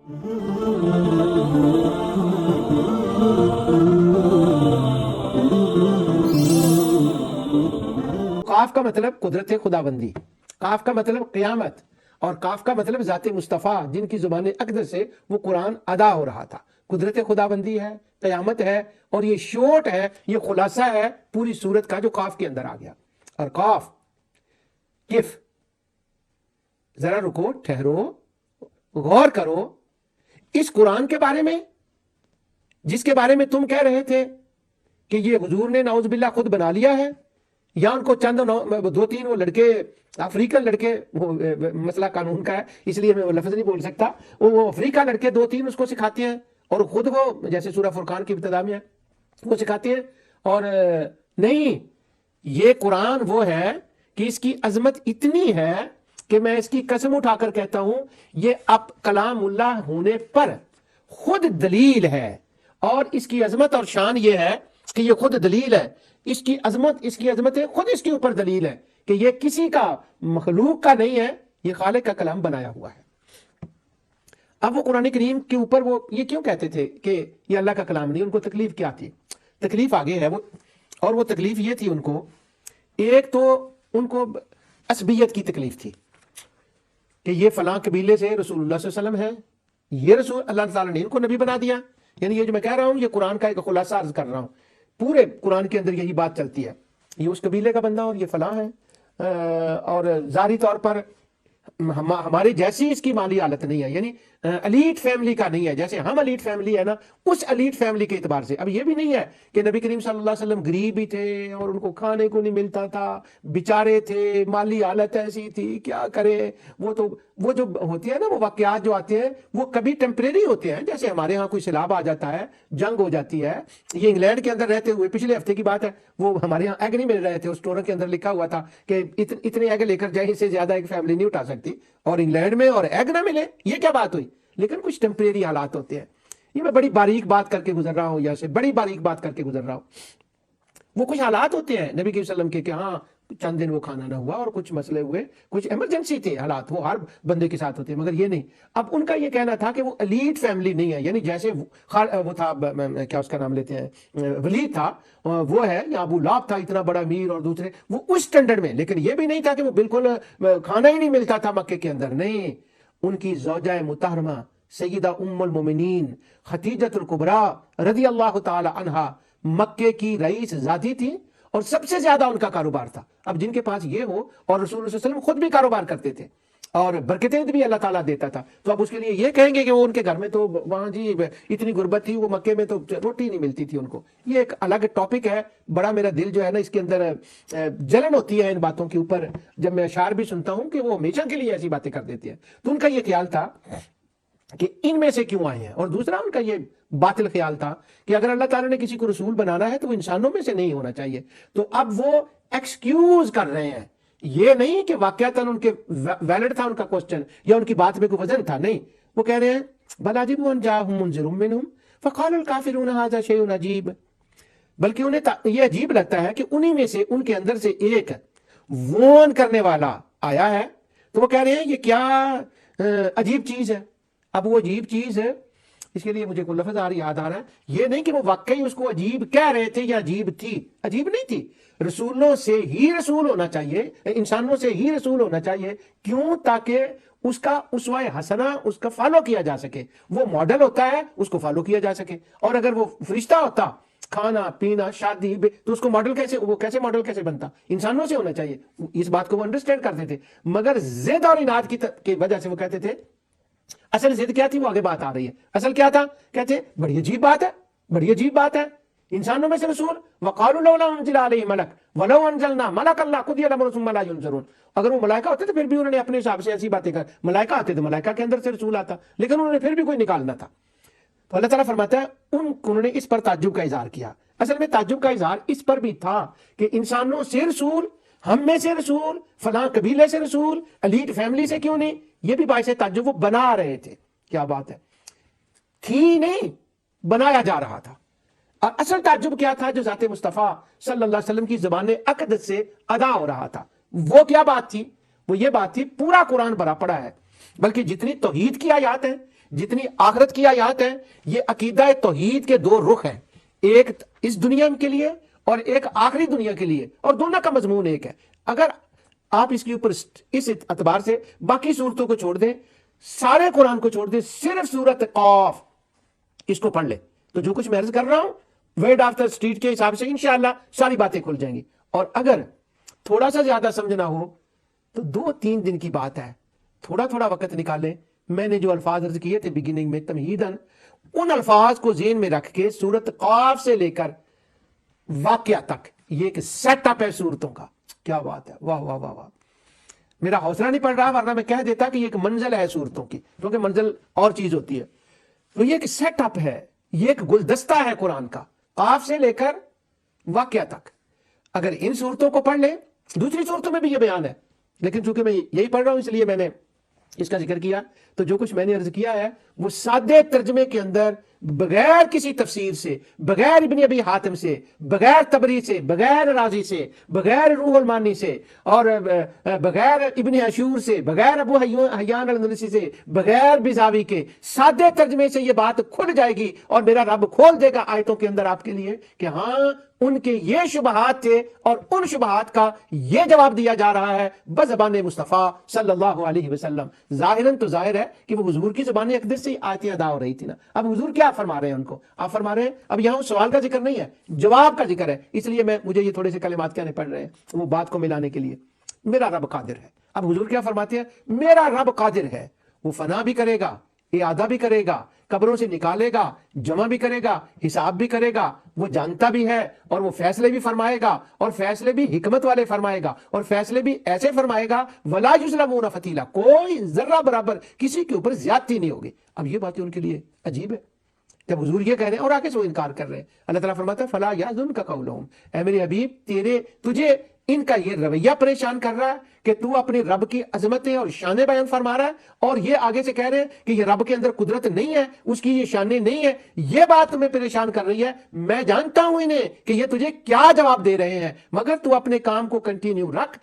काफ का मतलब कुदरत खुदाबंदी, काफ का मतलब क़यामत, और काफ का मतलब ज़ात मुस्तफ़ा, जिनकी ज़ुबान अक़दस से वो कुरान अदा हो रहा था। कुदरत खुदाबंदी है, क़यामत है, और ये शोट है, ये खुलासा है पूरी सूरत का जो काफ के अंदर आ गया। और काफ किफ, जरा रुको, ठहरो, गौर करो, इस कुरान के बारे में जिसके बारे में तुम कह रहे थे कि ये हुजूर ने नाउज़ बिल्लाह खुद बना लिया है, या उनको चंद दो तीन वो लड़के, अफ्रीकन लड़के, वो मसला कानून का है इसलिए मैं वो लफ्ज नहीं बोल सकता, वो अफ्रीका लड़के दो तीन उसको सिखाते हैं, और खुद वो जैसे सूरह फुरकान की इब्तिदा में है वो सिखाते हैं। और नहीं, ये कुरान वो है कि इसकी अजमत इतनी है कि मैं इसकी कसम उठाकर कहता हूं, ये अब कलामुल्लाह होने पर खुद दलील है, और इसकी अजमत और शान ये है कि ये खुद दलील है, इसकी अजमत है खुद इसके ऊपर दलील है कि ये किसी का मखलूक का नहीं है, ये खालिक का कलाम बनाया हुआ है। अब वो कुरान करीम के ऊपर वो ये क्यों कहते थे कि ये अल्लाह का कलाम नहीं? उनको तकलीफ क्या थी? तकलीफ आगे है वो, और वो तकलीफ ये थी उनको, एक तो उनको असबियत की तकलीफ थी कि ये फलां कबीले से रसूलुल्लाह सल्लल्लाहु अलैहि वसल्लम है, ये रसूल अल्लाह ताला ने इनको नबी बना दिया। यानी ये जो मैं कह रहा हूं, ये कुरान का एक खुलासा अर्ज कर रहा हूं, पूरे कुरान के अंदर यही बात चलती है, ये उस कबीले का बंदा और ये फलां है, और जाहिरी तौर पर हमारे जैसी इसकी माली हालत नहीं है, यानी अलीट फैमिली का नहीं है, जैसे हम अलीट फैमिली है ना, उस अलीट फैमिली के एतबार से। अब ये भी नहीं है कि नबी करीम सल्लल्लाहु अलैहि वसल्लम गरीब ही थे और उनको खाने को नहीं मिलता था, बेचारे थे, माली हालत ऐसी थी, क्या करे। वो जो होती है ना, वो वाकयात जो आते हैं वो कभी टेम्परेरी होते हैं, जैसे हमारे यहाँ कोई सैलाब आ जाता है, जंग हो जाती है। ये इंग्लैंड के अंदर रहते हुए पिछले हफ्ते की बात है, वो हमारे यहाँ एग नहीं मिल रहे थे, उस स्टोर के अंदर लिखा हुआ था कि इतने एग लेकर जाए, इससे ज्यादा एक फैमिली नहीं उठा सकती, और इंग्लैंड में और एग ना मिले, ये क्या बात हुई? लेकिन कुछ टेम्परेरी हालात होते हैं। ये मैं बड़ी बारीक बात करके गुजर रहा हूं, यहाँ से बड़ी बारीक बात करके गुजर रहा हूं। वो कुछ हालात होते हैं नबी के सल्लम के कि हाँ चंद दिन वो खाना ना हुआ और कुछ मसले हुए, कुछ इमरजेंसी थे हालात, वो हर बंदे के साथ होते हैं, मगर ये नहीं। अब उनका ये कहना था कि वो एलीट फैमिली नहीं है, यानी जैसे वो था, क्या उसका नाम लेते हैं, वलीद था, वो है, या अबू लाब था इतना बड़ा अमीर, और दूसरे वो उस स्टैंडर्ड में। लेकिन ये भी नहीं था कि वो बिल्कुल खाना ही नहीं मिलता था मक्के के अंदर, नहीं। उनकी ज़ौजा मुतहरमा सैयदा उम्मुल मोमिनीन खदीजतुल कुबरा रज़ी अल्लाह ताला अन्हा मक्के की रईस ज़ादी थी, और सबसे ज्यादा उनका कारोबार था। अब जिनके पास ये हो, और रसूल सल्लल्लाहु अलैहि वसल्लम खुद भी कारोबार करते थे और बरकतें भी अल्लाह ताला देता था, तो अब उसके लिए ये कहेंगे कि वो उनके घर में तो वहां जी इतनी गुर्बत थी, वो मक्के में तो रोटी नहीं मिलती थी उनको। ये एक अलग टॉपिक है, बड़ा मेरा दिल जो है ना इसके अंदर जलन होती है इन बातों के ऊपर, जब मैं अशार भी सुनता हूं कि वो हमेशा के लिए ऐसी बातें कर देती है। तो उनका ये ख्याल था कि इनमें से क्यों आए हैं, और दूसरा उनका ये बातिल ख्याल था कि अगर अल्लाह ताला ने किसी को रसूल बनाना है तो वो इंसानों में से नहीं होना चाहिए। तो अब वो एक्सक्यूज कर रहे हैं, ये नहीं कि वाकयातन उनके वैलिड था उनका क्वेश्चन या उनकी बात में कोई वजन था, नहीं। वो कह रहे हैं बल अजिबु अन जाअहुम मुनज़िरुम मिनहुम फ़क़ालुल काफ़िरून हाज़ा शैउन अजीब, बल्कि उन्हें ये अजीब लगता है कि उन्हीं में से, उनके अंदर से एक वॉर्न करने वाला आया है, तो वो कह रहे हैं ये क्या अजीब चीज है। अब वो अजीब चीज है, इसके लिए मुझे कोई लफ्ज याद आ रहा है, ये नहीं कि वो वाकई उसको अजीब कह रहे थे या अजीब थी, अजीब नहीं थी। रसूलों से ही रसूल होना चाहिए, इंसानों से ही रसूल होना चाहिए। क्यों? ताकि उसका उसवाए हसना उसका फॉलो किया जा सके, वो मॉडल होता है उसको फॉलो किया जा सके। और अगर वो फरिश्ता होता, खाना पीना शादी तो उसको मॉडल कैसे, वो कैसे मॉडल कैसे बनता? इंसानों से होना चाहिए। इस बात को वो अंडरस्टैंड करते थे, मगर जिद और इनाद की वजह से वो कहते थे, असल जिद क्या थी वो आगे बात आ रही है। असल क्या था? कहते बड़ी अजीब बात है, बड़ी अजीब बात है, इंसानों में से रसूल, वक़ालू लौला उनज़िला अलैहि मलक वलौ अनज़लना मलकन लक़ुदिय अल-अम्रु सुम्मा ला युनज़रून। अगर वो मलाइका होते तो फिर भी उन्होंने अपने हिसाब से ऐसी बातें कर, मलाइका आते तो मलाइका के अंदर से रसूल आता, लेकिन उन्होंने फिर भी कोई निकालना था। तो अल्लाह ताला फरमाता है उन्होंने इस पर ताज्जुब का इज़हार किया। असल में ताज्जुब का इज़हार इस पर भी था कि इंसानों से रसूल, हम में से रसूल, फलां कबीले से रसूल, एलीट फैमिली से क्यों नहीं? ये भी बाइस ताज्जुब वो बना रहे थे। क्या बात है, थी नहीं, बनाया जा रहा था। और असल ताज्जुब क्या था? जो ज़ाते मुस्तफ़ा सल्लल्लाहु अलैहि वसल्लम की ज़बान अक़दस से अदा हो रहा था। वो क्या बात थी? वो ये बात थी, पूरा कुरान भरा पड़ा है, बल्कि जितनी तौहीद की आयत है, جتنی آخرت کی آیات ہیں یہ عقیدہ توحید کے دو رخ ہیں، ایک اس دنیا کے لیے اور ایک آخری دنیا کے لیے، اور دونوں کا مضمون ایک ہے۔ اگر آپ اس کے اوپر اس اعتبار سے باقی صورتوں کو چھوڑ دیں، سارے قرآن کو چھوڑ دیں، صرف سورت قاف اس کو پڑھ لیں، تو جو کچھ میں عرض کر رہا ہوں ویڈ آفٹر اسٹریٹ کے حساب سے انشاءاللہ ساری باتیں کھل جائیں گی۔ اور اگر تھوڑا سا زیادہ سمجھنا ہو تو 2-3 دن کی بات ہے، تھوڑا تھوڑا وقت نکالیں۔ میں نے جو الفاظ عرض کیے تھے بگننگ میں تمہیداً، ان الفاظ کو ذہن میں رکھ کے سورت قاف سے لے کر واقعہ تک یہ ایک سیٹ اپ ہے صورتوں کا۔ کیا بات ہے، واہ واہ واہ واہ! میرا حوصلہ نہیں پڑ رہا، ورنہ میں کہہ دیتا کہ یہ ایک منزل ہے صورتوں کی، کیونکہ منزل اور چیز ہوتی ہے۔ تو یہ ایک سیٹ اپ ہے، یہ ایک گلدستہ ہے قرآن کا، قاف سے لے کر واقعہ تک۔ اگر ان صورتوں کو پڑھ لیں، دوسری صورتوں میں بھی یہ بیان ہے، لیکن چونکہ میں یہی پڑھ رہا ہوں اس لیے میں نے اس کا ذکر کیا۔ تو جو کچھ میں نے عرض کیا ہے وہ سادے ترجمے کے اندر، بغیر کسی تفسیر سے، بغیر ابن ابی حاتم سے، بغیر طبری سے، بغیر رازی سے، بغیر روح المانی سے، اور بغیر ابن عاشور سے، بغیر ابو حیان الاندلسی سے، بغیر بیضاوی کے سادے ترجمے سے یہ بات کھل جائے گی، اور میرا رب کھول دے گا آیتوں کے اندر آپ کے لیے کہ ہاں ان کے یہ شبہات تھے، اور ان شبہات کا یہ جواب دیا جا رہا ہے بزبان مصطفیٰ صلی اللہ علیہ وسلم۔ ظاہراً تو ظاہر ہے کہ وہ حضور کی زبان اقدس سے ہی آیتیں ادا ہو رہی تھی نا۔ اب حضور کیا فرما رہے ہیں ان کو؟ آپ فرما رہے ہیں، اب یہاں سوال کا ذکر نہیں ہے، جواب کا ذکر ہے، اس لیے مجھے یہ تھوڑے سے کلمات کہنے پڑ رہے ہیں وہ بات کو ملانے کے لیے۔ میرا رب قادر ہے۔ اب حضور کیا فرماتے ہیں؟ میرا رب قادر ہے، وہ فنا بھی کرے گا، اعادہ بھی کرے گا، قبروں سے نکالے گا، جمع بھی کرے گا، حساب بھی کرے گا، وہ جانتا بھی ہے، اور وہ فیصلے بھی فرمائے گا، اور فیصلے بھی حکمت والے فرمائے گا، اور فیصلے بھی ایسے فرمائے گا ولا یظلمون فتیلا، کوئی ذرہ برابر کسی کے اوپر زیادتی نہیں ہوگی۔ اب یہ باتیں ان کے لیے عجیب ہے جب حضور یہ کہہ رہے ہیں اور آگے سے وہ انکار کر رہے ہیں۔ اللہ تعالیٰ فرماتا ہے فلا یحزنک قولہم، اے میرے حبیب تجھے ان کا یہ رویہ پریشان کر رہا ہے کہ تو اپنے رب کی عظمتیں اور شانیں بیان فرما رہا ہے، اور یہ آگے سے کہہ رہے ہیں کہ یہ رب کے اندر قدرت نہیں ہے، اس کی یہ شانیں نہیں ہے، یہ بات تمہیں پریشان کر رہی ہے۔ میں جانتا ہوں انہیں کہ یہ تجھے کیا جواب دے رہے ہیں، مگر تو اپنے کام کو کنٹینیو رکھ،